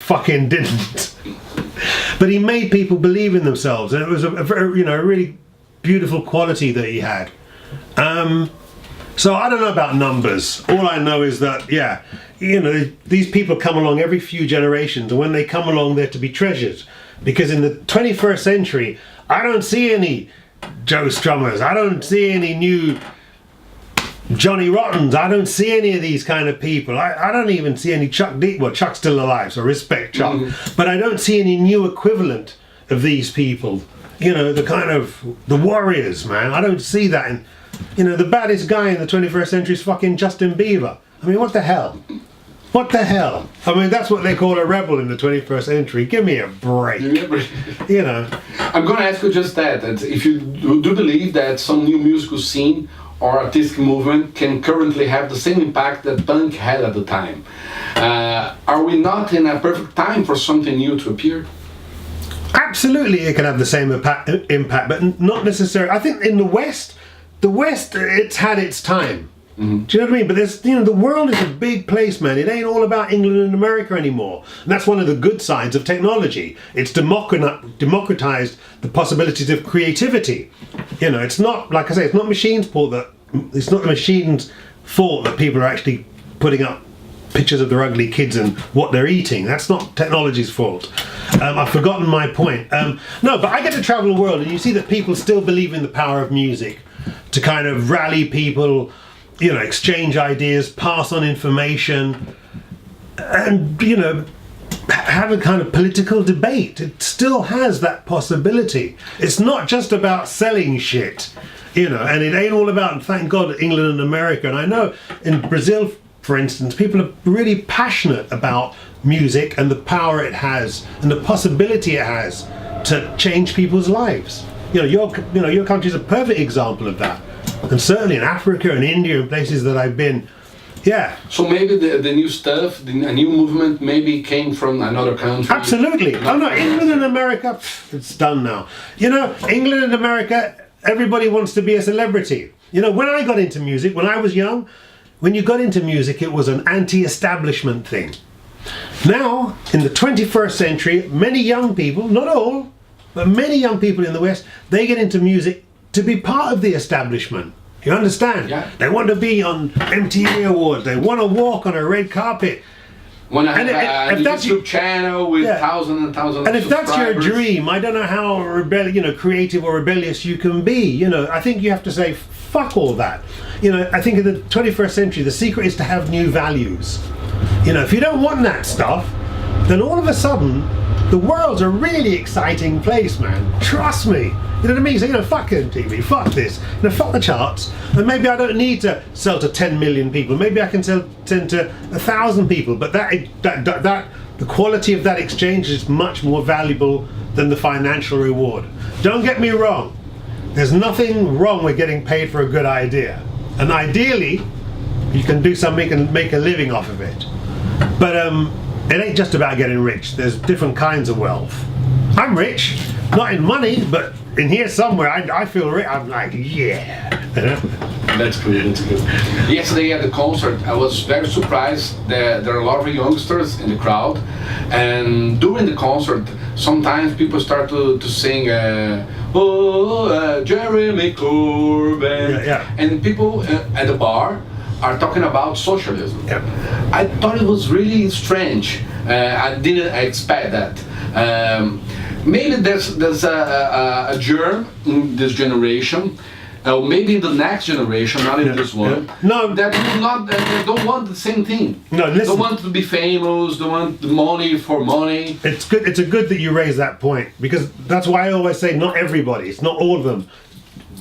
fucking didn't. But he made people believe in themselves, and it was a very, a really beautiful quality that he had. So I don't know about numbers. All I know is that, yeah, these people come along every few generations, and when they come along, they're to be treasured. Because in the 21st century, I don't see any Joe Strummers. I don't see any new Johnny Rottens. I don't see any of these kind of people. I don't even see any Chuck D. Well, Chuck's still alive, so respect Chuck. But I don't see any new equivalent of these people. The kind of the warriors, man. I don't see that. And the baddest guy in the 21st century is fucking Justin Bieber. I mean, what the hell? What the hell? I mean, that's what they call a rebel in the 21st century. Give me a break. I'm going to ask you just that if you do believe that some new musical scene or artistic movement can currently have the same impact that punk had at the time. Are we not in a perfect time for something new to appear? Absolutely, it can have the same impact, but not necessarily. I think in the West, it's had its time. Do you know what I mean? But there's, the world is a big place, man. It ain't all about England and America anymore. And that's one of the good sides of technology. It's democratized the possibilities of creativity. It's not, like I say, it's not it's not the machine's fault that people are actually putting up pictures of their ugly kids and what they're eating. That's not technology's fault. I've forgotten my point. No, but I get to travel the world, and you see that people still believe in the power of music to kind of rally people, exchange ideas, pass on information, and, have a kind of political debate. It still has that possibility. It's not just about selling shit, and it ain't all about, thank God, England and America. And I know in Brazil, for instance, people are really passionate about music and the power it has and the possibility it has to change people's lives. Your country is a perfect example of that. And certainly in Africa and India and places that I've been, yeah. So maybe the new stuff, a new movement maybe came from another country? Absolutely. Oh no, England and America, it's done now. England and America, everybody wants to be a celebrity. When I got into music, when I was young, when you got into music, it was an anti-establishment thing. Now, in the 21st century, many young people, not all, but many young people in the West, they get into music to be part of the establishment. You understand? Yeah. They want to be on MTV Awards. They want to walk on a red carpet. Want to have a YouTube channel with thousands and thousands and of if that's your subscribers. dream, I don't know how creative or rebellious you can be. I think you have to say, fuck all that. I think in the 21st century, the secret is to have new values. If you don't want that stuff, then all of a sudden, the world's a really exciting place, man. Trust me. You know what I mean? So, fuck MTV, fuck this, fuck the charts, and maybe I don't need to sell to 10 million people. Maybe I can send to 1,000 people. But the quality of that exchange is much more valuable than the financial reward. Don't get me wrong. There's nothing wrong with getting paid for a good idea, and ideally, you can do something and make a living off of it. But it ain't just about getting rich. There's different kinds of wealth. I'm rich, not in money, but in here somewhere, I feel rich. I'm like, yeah. That's good, that's good. Yesterday at the concert, I was very surprised that there are a lot of youngsters in the crowd. And during the concert, sometimes people start to sing, Jeremy Corbyn. Yeah. And people at the bar are talking about socialism. Yep. I thought it was really strange. I didn't expect that. Maybe there's a germ in this generation, maybe in the next generation, not in this one. Yeah. No, that will not. They don't want the same thing. No, listen. Don't want to be famous. Don't want the money for money. It's good. It's good that you raise that point, because that's why I always say not everybody. It's not all of them.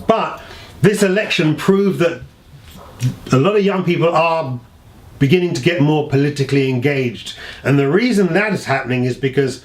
But this election proved that a lot of young people are beginning to get more politically engaged, and the reason that is happening is because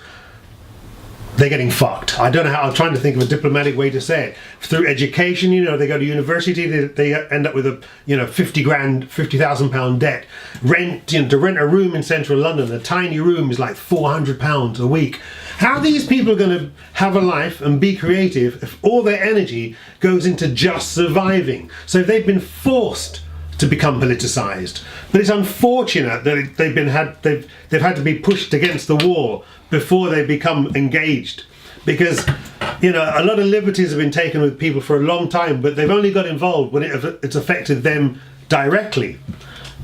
they're getting fucked. I don't know how. I'm trying to think of a diplomatic way to say it. Through education, they go to university, they end up with a £50,000 debt. Rent, to rent a room in central London, a tiny room is like £400 a week. How are these people going to have a life and be creative if all their energy goes into just surviving? So if they've been forced to become politicized. But it's unfortunate that they've had to be pushed against the wall before they become engaged, because a lot of liberties have been taken with people for a long time, but they've only got involved when it's affected them directly.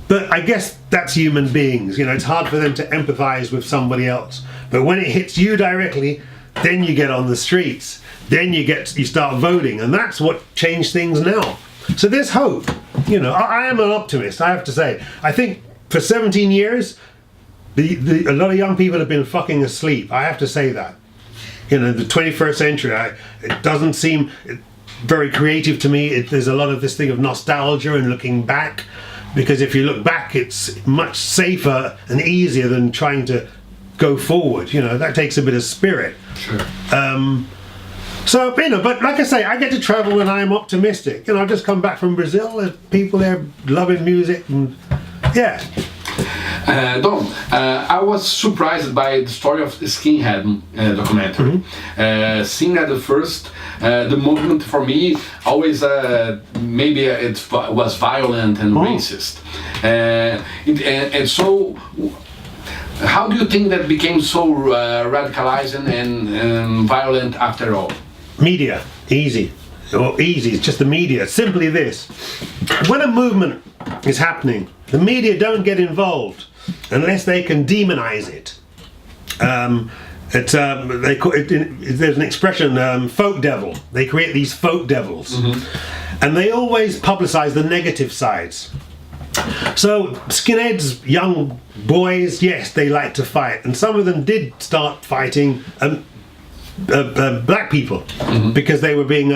But I guess that's human beings. It's hard for them to empathize with somebody else. But when it hits you directly, then you get on the streets. Then you start voting, and that's what changed things now. So there's hope. I am an optimist, I have to say. I think for 17 years, a lot of young people have been fucking asleep. I have to say that. The 21st century, it doesn't seem very creative to me. There's a lot of this thing of nostalgia and looking back, because if you look back, it's much safer and easier than trying to go forward. That takes a bit of spirit. Sure. So, but like I say, I get to travel when I'm optimistic. I've just come back from Brazil. There's people there loving music, and yeah. Don, I was surprised by the story of the Skinhead documentary. Mm-hmm. Seeing at the first, the movement for me always maybe it was violent and racist, and so. How do you think that became so radicalized and violent after all? Media, easy. It's just the media. Simply this: when a movement is happening, the media don't get involved unless they can demonize it. There's an expression, folk devil. They create these folk devils, and they always publicize the negative sides. So skinheads, young boys, yes, they like to fight, and some of them did start fighting black people because they were being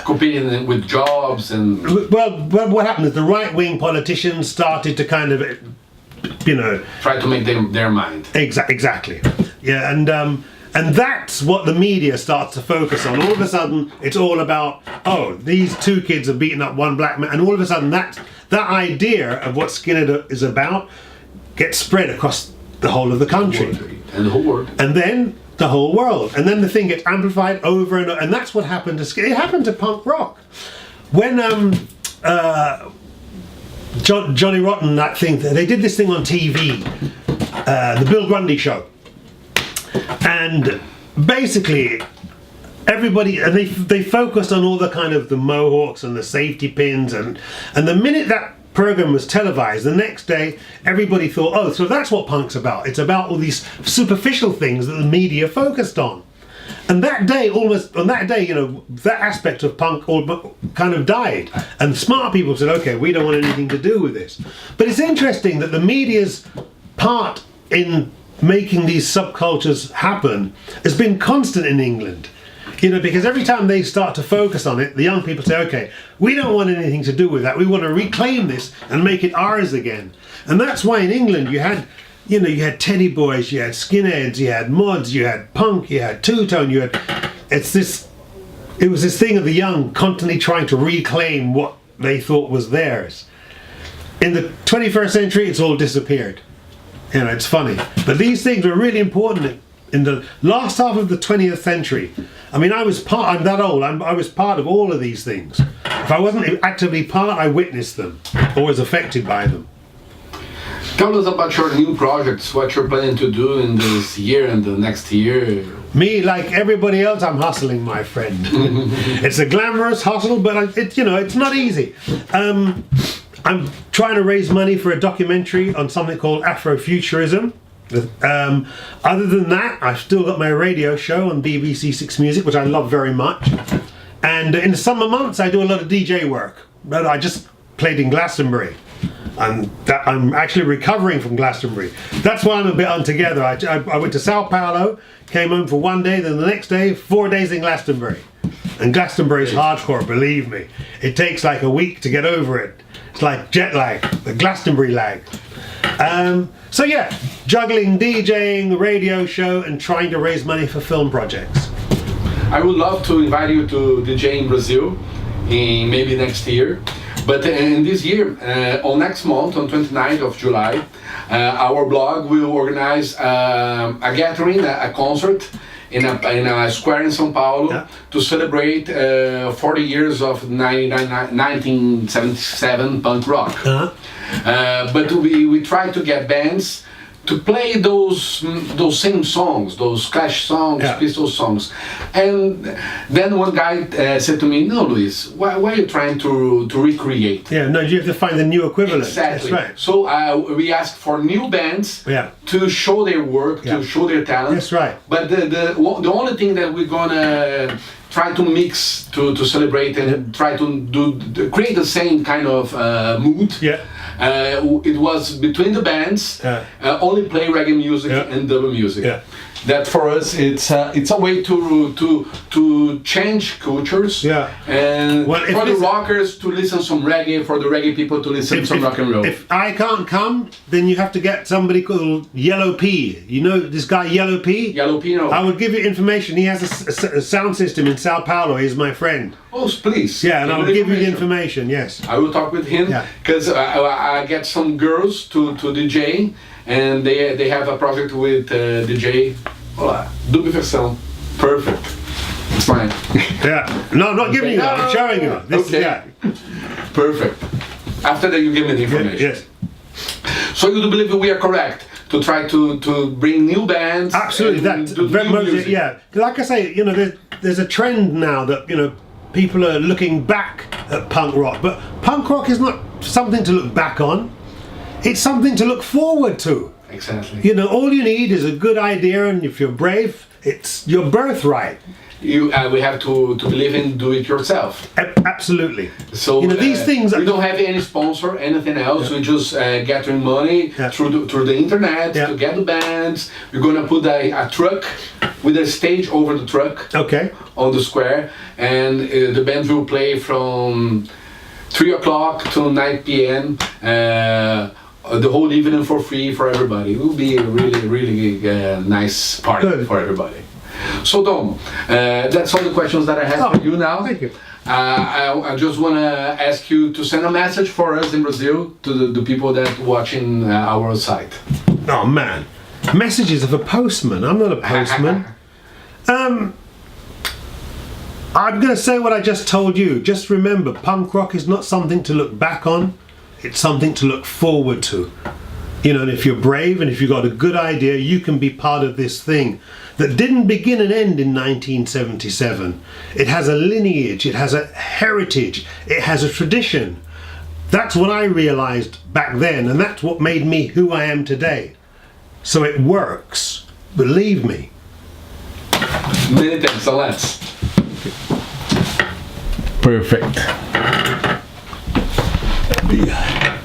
competing with jobs and. Well, what happened is the right-wing politicians started to kind of, try to make their mind. Exactly, yeah, and that's what the media starts to focus on. All of a sudden, it's all about, these two kids are beating up one black man, and all of a sudden that idea of what skinhead is about gets spread across the whole of the country. And the whole world. And then the whole world. And then the thing gets amplified over and over. And that's what happened to skinhead. It happened to punk rock. When Johnny Rotten, that thing, they did this thing on TV, the Bill Grundy show. And basically everybody, and they focused on all the kind of the mohawks and the safety pins, and the minute that program was televised, the next day everybody thought, so that's what punk's about. It's about all these superficial things that the media focused on. And that day, that aspect of punk all kind of died. And smart people said, okay, we don't want anything to do with this. But it's interesting that the media's part in making these subcultures happen has been constant in England. Because every time they start to focus on it, the young people say, okay, we don't want anything to do with that. We want to reclaim this and make it ours again. And that's why in England you had Teddy Boys, you had skinheads, you had mods, you had punk, you had two-tone, it was this thing of the young constantly trying to reclaim what they thought was theirs. In the 21st century, it's all disappeared. It's funny. But these things were really important in the last half of the 20th century. I'm that old, I was part of all of these things. If I wasn't actively part, I witnessed them, or was affected by them. Tell us about your new projects, what you're planning to do in this year and the next year. Me, like everybody else, I'm hustling, my friend. It's a glamorous hustle, but it's not easy. I'm trying to raise money for a documentary on something called Afrofuturism. Other than that, I've still got my radio show on BBC Six Music, which I love very much. And in the summer months, I do a lot of DJ work. But I just played in Glastonbury. I'm actually recovering from Glastonbury. That's why I'm a bit untogether. I went to Sao Paulo, came home for one day, then the next day, 4 days in Glastonbury. And Glastonbury's hardcore, believe me. It takes like a week to get over it. It's like jet lag, the Glastonbury lag. So yeah, juggling DJing, the radio show, and trying to raise money for film projects. I would love to invite you to DJ in Brazil in maybe next year. But in this year, on next month, on 29th of July, our blog will organize a gathering, a concert in a square in São Paulo to celebrate 40 years of 1977 punk rock. But we tried to get bands to play those same songs, those Clash songs, Pistols songs. And then one guy said to me, "No, Luis, why are you trying to recreate?" Yeah, no, you have to find the new equivalent. Exactly. That's right. So we asked for new bands to show their work, to show their talent. That's right. But the only thing that we're gonna try to mix to celebrate and try to create the same kind of mood. It was between the bands, only play reggae music and double music. That for us, it's a way to change cultures. And for the rockers to listen some reggae, for the reggae people to listen some rock and roll. If I can't come, then you have to get somebody called Yellow P. You know this guy Yellow P? Yellow P, no. I will give you information. He has a sound system in Sao Paulo. He's my friend. Oh, please. Yeah, and I'll give you the information. Yes. I will talk with him because I get some girls to DJ, and they have a project with DJ. Olá, dupla versão. Perfect. It's fine. No, I'm not giving you that. I'm showing you. This Perfect. After that, you give me the information. Yes. So you do believe we are correct to try to bring new bands? Absolutely. Like I say, you know, there's a trend now that, you know, people are looking back at punk rock, but punk rock is not something to look back on. It's something to look forward to. Exactly. You know, all you need is a good idea, and if you're brave, it's your birthright. We have to believe in do it yourself. Absolutely. So you know, these things. We don't have any sponsor, anything else. We just gathering money through the internet to get the bands. We're gonna put a truck with a stage over the truck. On the square, and the bands will play from 3 o'clock to 9 p.m. The whole evening for free for everybody. It will be a really nice party for everybody. So Dom, that's all the questions that I have for you now. Thank you. I just want to ask you to send a message for us in Brazil to the people that watching our site. Oh man, messages of a postman. I'm not a postman. I'm going to say what I just told you. Just remember, punk rock is not something to look back on. It's something to look forward to. You know, and if you're brave and if you've got a good idea, you can be part of this thing that didn't begin and end in 1977. It has a lineage, it has a heritage, it has a tradition. That's what I realized back then, and that's what made me who I am today. So it works, believe me. Many thanks, Letts. Perfect. Yeah.